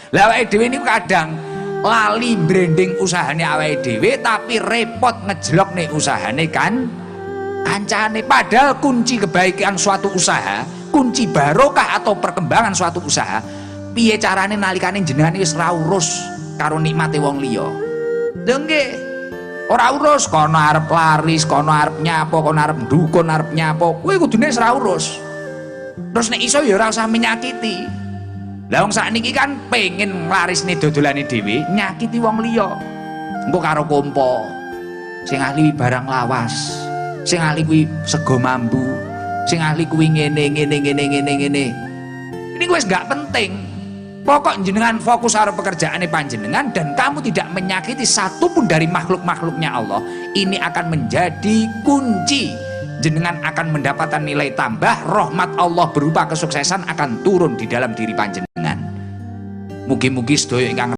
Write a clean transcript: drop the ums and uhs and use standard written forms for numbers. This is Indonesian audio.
Lah awake dhewe niku kadang lali branding usahane awake dhewe tapi repot ngejelok nih usahane kan kancane. Padahal kunci kebaikan suatu usaha, kunci barokah atau perkembangan suatu usaha, piye carane nalikane jenengan wis ra urus karo nikmate wong liya. Lho nggih, ora urus kono arep laris, kono arep nyapo, kono arep ndukun, arep nyapo, kuwi kudune wis ra urus. Terus nek iso ya ora usah menyakiti. Lah wong sakniki kan pengen nglarisne dodolane dhewe, nyakiti wong liya. Engko karo kompo sing ahli barang lawas, sing ahli kuwi sego mambu, sing ahli kuwi ngene. Ini wis gak penting. Pokok jenengan fokus karo pekerjaane panjenengan dan kamu tidak menyakiti satupun dari makhluk-makhluknya Allah. Ini akan menjadi kunci. Jenengan akan mendapatkan nilai tambah, rahmat Allah berupa kesuksesan akan turun di dalam diri panjenengan. Mugi-mugi sedaya ingkang